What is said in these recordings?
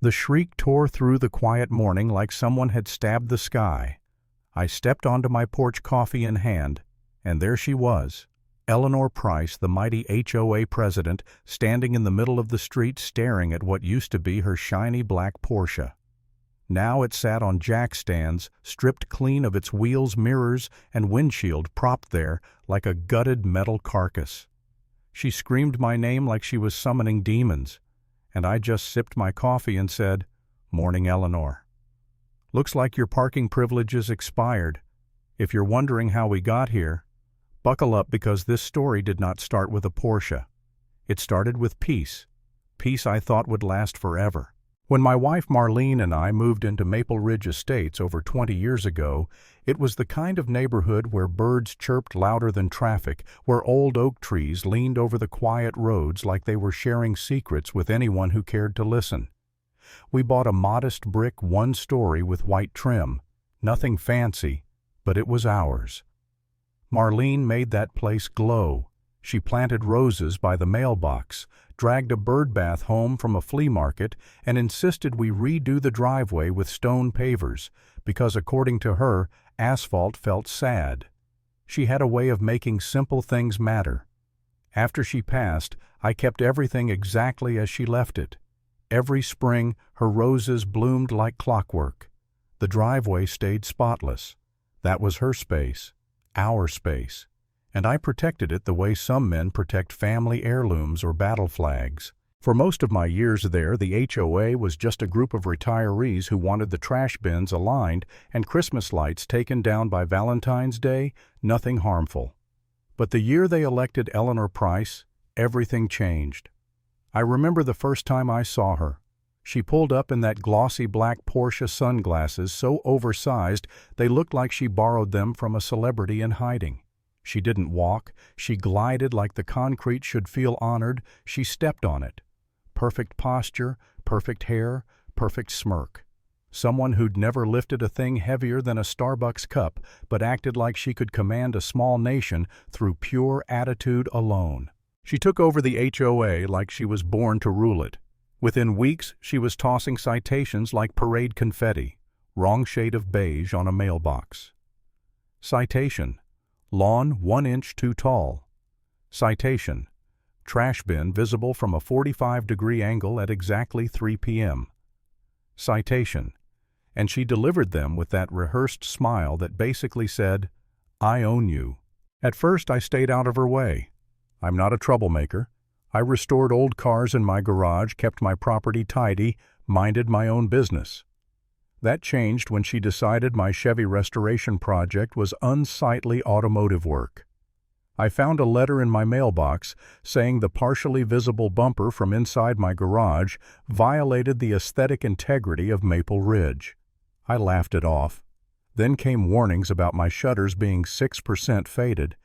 The shriek tore through the quiet morning like someone had stabbed the sky. I stepped onto my porch, coffee in hand, and there she was, Eleanor Price, the mighty HOA president, standing in the middle of the street staring at what used to be her shiny black Porsche. Now it sat on jack stands, stripped clean of its wheels, mirrors, and windshield, propped there like a gutted metal carcass. She screamed my name like she was summoning demons, and I just sipped my coffee and said, "Morning, Eleanor. Looks like your parking privileges expired. If you're wondering how we got here, buckle up, because this story did not start with a Porsche. It started with peace. Peace I thought would last forever. When my wife Marlene and I moved into Maple Ridge Estates over 20 years ago, it was the kind of neighborhood where birds chirped louder than traffic, where old oak trees leaned over the quiet roads like they were sharing secrets with anyone who cared to listen. We bought a modest brick one-story with white trim. Nothing fancy, but it was ours. Marlene made that place glow. She planted roses by the mailbox, dragged a bird bath home from a flea market, and insisted we redo the driveway with stone pavers, because according to her, asphalt felt sad. She had a way of making simple things matter. After she passed, I kept everything exactly as she left it. Every spring, her roses bloomed like clockwork. The driveway stayed spotless. That was her space, our space. And I protected it the way some men protect family heirlooms or battle flags. For most of my years there, the HOA was just a group of retirees who wanted the trash bins aligned and Christmas lights taken down by Valentine's Day, nothing harmful. But the year they elected Eleanor Price, everything changed. I remember the first time I saw her. She pulled up in that glossy black Porsche, sunglasses so oversized they looked like she borrowed them from a celebrity in hiding. She didn't walk, she glided like the concrete should feel honored. She stepped on it. Perfect posture, perfect hair, perfect smirk. Someone who'd never lifted a thing heavier than a Starbucks cup, but acted like she could command a small nation through pure attitude alone. She took over the HOA like she was born to rule it. Within weeks, she was tossing citations like parade confetti, wrong shade of beige on a mailbox. Citation: lawn 1 inch too tall. Citation: trash bin visible from a 45-degree angle at exactly 3 p.m. Citation: and she delivered them with that rehearsed smile that basically said, "I own you." At first I stayed out of her way. I'm not a troublemaker. I restored old cars in my garage, kept my property tidy, minded my own business. That changed when she decided my Chevy restoration project was unsightly automotive work. I found a letter in my mailbox saying the partially visible bumper from inside my garage violated the aesthetic integrity of Maple Ridge. I laughed it off. Then came warnings about my shutters being 6% faded.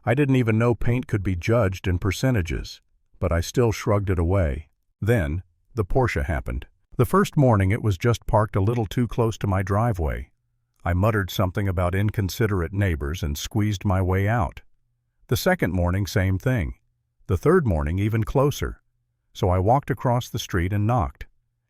I didn't even know paint could be judged in percentages, but I still shrugged it away. Then, the Porsche happened. The first morning it was just parked a little too close to my driveway. I muttered something about inconsiderate neighbors and squeezed my way out. The second morning, same thing. The third morning, even closer. So I walked across the street and knocked.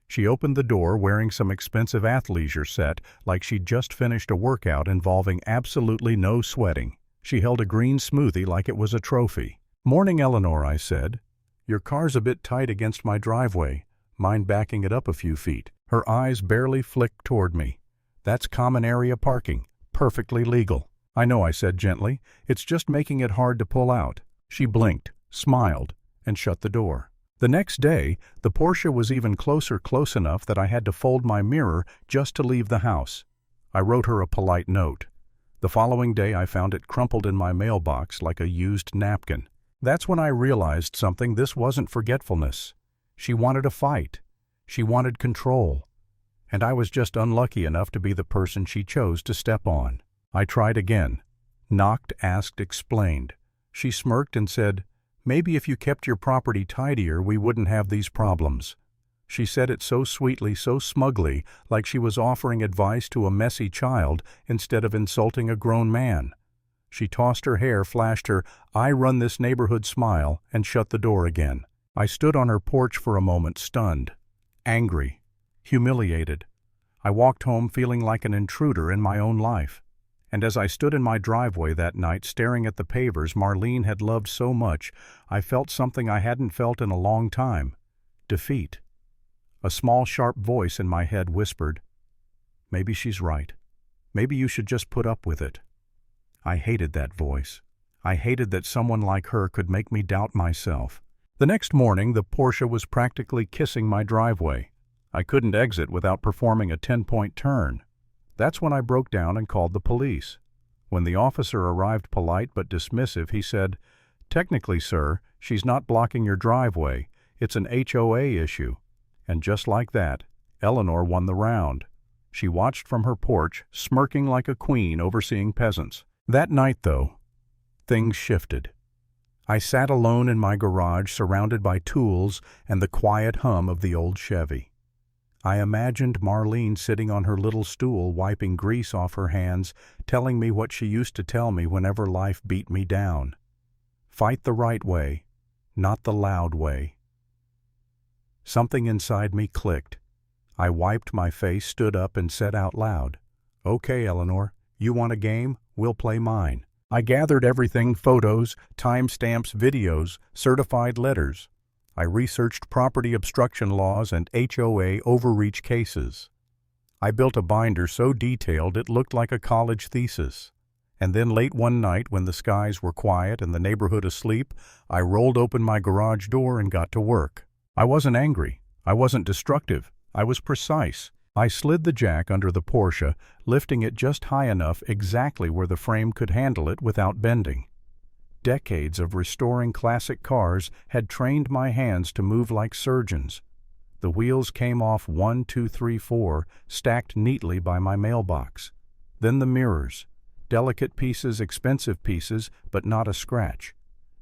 She opened the door wearing some expensive athleisure set like she'd just finished a workout involving absolutely no sweating. She held a green smoothie like it was a trophy. "Morning, Eleanor," I said. "Your car's a bit tight against my driveway. Mind backing it up a few feet?" Her eyes barely flicked toward me. "That's common area parking. Perfectly legal." "I know," I said gently. "It's just making it hard to pull out." She blinked, smiled, and shut the door. The next day, the Porsche was even close enough that I had to fold my mirror just to leave the house. I wrote her a polite note. The following day I found it crumpled in my mailbox like a used napkin. That's when I realized something. This wasn't forgetfulness. She wanted a fight. She wanted control. And I was just unlucky enough to be the person she chose to step on. I tried again. Knocked, asked, explained. She smirked and said, "Maybe if you kept your property tidier, we wouldn't have these problems." She said it so sweetly, so smugly, like she was offering advice to a messy child instead of insulting a grown man. She tossed her hair, flashed her "I run this neighborhood" smile, and shut the door again. I stood on her porch for a moment, stunned, angry. humiliated. I walked home feeling like an intruder in my own life. And as I stood in my driveway that night staring at the pavers Marlene had loved so much, I felt something I hadn't felt in a long time: defeat. A small, sharp voice in my head whispered, "Maybe she's right. Maybe you should just put up with it." I hated that voice. I hated that someone like her could make me doubt myself. The next morning, the Porsche was practically kissing my driveway. I couldn't exit without performing a 10-point turn. That's when I broke down and called the police. When the officer arrived polite but dismissive, he said, "Technically, sir, she's not blocking your driveway. It's an HOA issue." And just like that, Eleanor won the round. She watched from her porch, smirking like a queen overseeing peasants. That night, though, things shifted. I sat alone in my garage, surrounded by tools and the quiet hum of the old Chevy. I imagined Marlene sitting on her little stool, wiping grease off her hands, telling me what she used to tell me whenever life beat me down. Fight the right way, not the loud way. Something inside me clicked. I wiped my face, stood up, and said out loud, "Okay, Eleanor, you want a game? We'll play mine." I gathered everything: photos, timestamps, videos, certified letters. I researched property obstruction laws and HOA overreach cases. I built a binder so detailed it looked like a college thesis. And then late one night, when the skies were quiet and the neighborhood asleep, I rolled open my garage door and got to work. I wasn't angry. I wasn't destructive. I was precise. I slid the jack under the Porsche, lifting it just high enough, exactly where the frame could handle it without bending. Decades of restoring classic cars had trained my hands to move like surgeons. The wheels came off 1, 2, 3, 4, stacked neatly by my mailbox. Then the mirrors. Delicate pieces, expensive pieces, but not a scratch.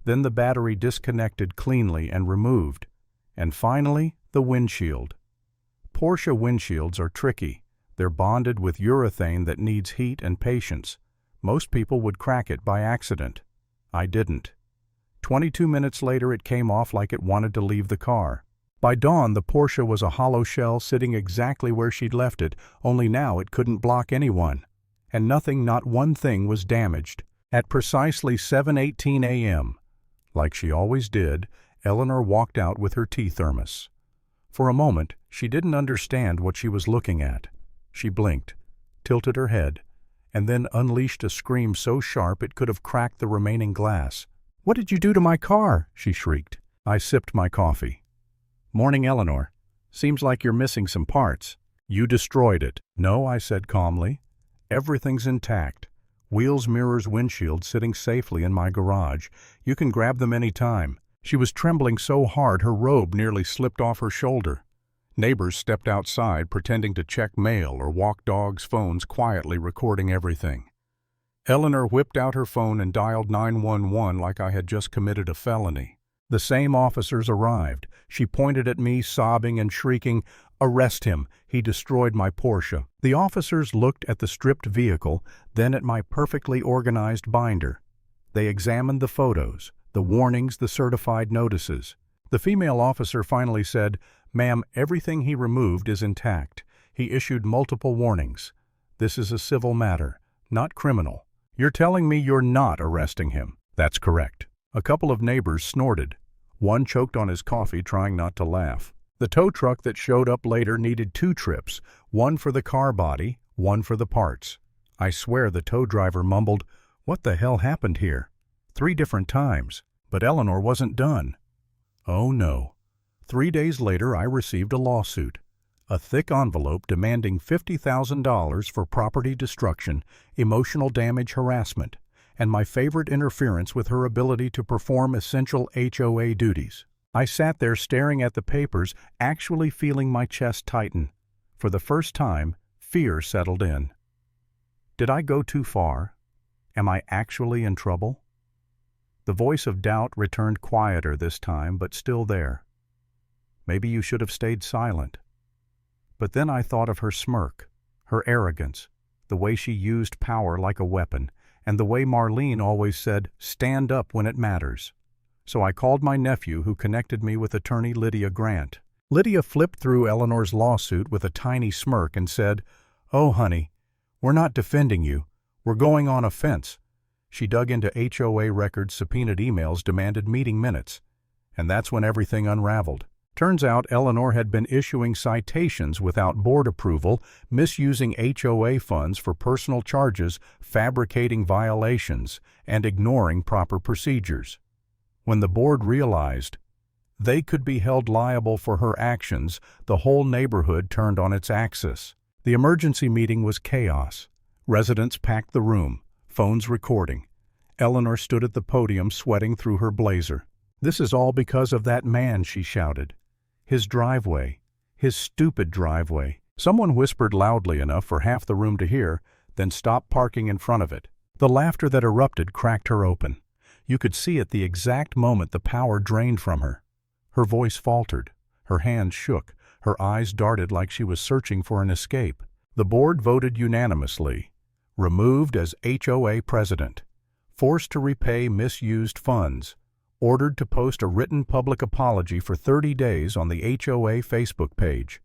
Then the battery disconnected cleanly and removed. And finally, the windshield. Porsche windshields are tricky. They're bonded with urethane that needs heat and patience. Most people would crack it by accident. I didn't. 22 minutes later, it came off like it wanted to leave the car. By dawn, the Porsche was a hollow shell sitting exactly where she'd left it, only now it couldn't block anyone. And nothing, not one thing, was damaged. At precisely 7:18 a.m., like she always did, Eleanor walked out with her tea thermos. For a moment, she didn't understand what she was looking at. She blinked, tilted her head, and then unleashed a scream so sharp it could have cracked the remaining glass. "What did you do to my car?" she shrieked. I sipped my coffee. "Morning, Eleanor. Seems like you're missing some parts." "You destroyed it." "No," I said calmly. "Everything's intact. Wheels, mirrors, windshield sitting safely in my garage. You can grab them any time." She was trembling so hard her robe nearly slipped off her shoulder. Neighbors stepped outside, pretending to check mail or walk dogs' phones, quietly recording everything. Eleanor whipped out her phone and dialed 911 like I had just committed a felony. The same officers arrived. She pointed at me, sobbing and shrieking, "Arrest him! He destroyed my Porsche." The officers looked at the stripped vehicle, then at my perfectly organized binder. They examined the photos, the warnings, the certified notices. The female officer finally said, "Ma'am, everything he removed is intact. He issued multiple warnings. This is a civil matter, not criminal." "You're telling me you're not arresting him?" "That's correct." A couple of neighbors snorted. One choked on his coffee, trying not to laugh. The tow truck that showed up later needed 2 trips, one for the car body, one for the parts. I swear the tow driver mumbled, "What the hell happened here?" 3 different times. But Eleanor wasn't done. Oh no. 3 days later, I received a lawsuit. A thick envelope demanding $50,000 for property destruction, emotional damage, harassment, and my favorite, interference with her ability to perform essential HOA duties. I sat there staring at the papers, actually feeling my chest tighten. For the first time, fear settled in. Did I go too far? Am I actually in trouble? The voice of doubt returned, quieter this time, but still there. Maybe you should have stayed silent. But then I thought of her smirk, her arrogance, the way she used power like a weapon, and the way Marlene always said, "Stand up when it matters." So I called my nephew, who connected me with attorney Lydia Grant. Lydia flipped through Eleanor's lawsuit with a tiny smirk and said, "Oh, honey, we're not defending you. We're going on offense." She dug into HOA records, subpoenaed emails, demanded meeting minutes. And that's when everything unraveled. Turns out Eleanor had been issuing citations without board approval, misusing HOA funds for personal charges, fabricating violations, and ignoring proper procedures. When the board realized they could be held liable for her actions, the whole neighborhood turned on its axis. The emergency meeting was chaos. Residents packed the room, phones recording. Eleanor stood at the podium, sweating through her blazer. "This is all because of that man," she shouted. "His driveway. His stupid driveway." Someone whispered loudly enough for half the room to hear, then stopped parking in front of it. The laughter that erupted cracked her open. You could see at the exact moment the power drained from her. Her voice faltered, her hands shook, her eyes darted like she was searching for an escape. The board voted unanimously. Removed as HOA president. Forced to repay misused funds. Ordered to post a written public apology for 30 days on the HOA Facebook page.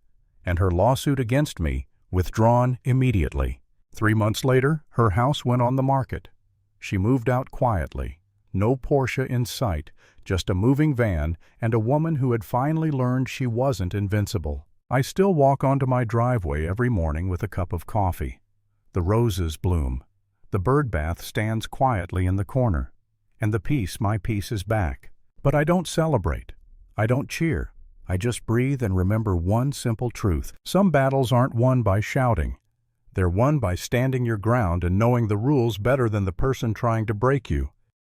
And her lawsuit against me withdrawn immediately. 3 months later, her house went on the market. She moved out quietly. No Porsche in sight, just a moving van and a woman who had finally learned she wasn't invincible. I still walk onto my driveway every morning with a cup of coffee. The roses bloom. The bird bath stands quietly in the corner. And my peace is back. But I don't celebrate. I don't cheer. I just breathe and remember one simple truth. Some battles aren't won by shouting. They're won by standing your ground and knowing the rules better than the person trying to break you.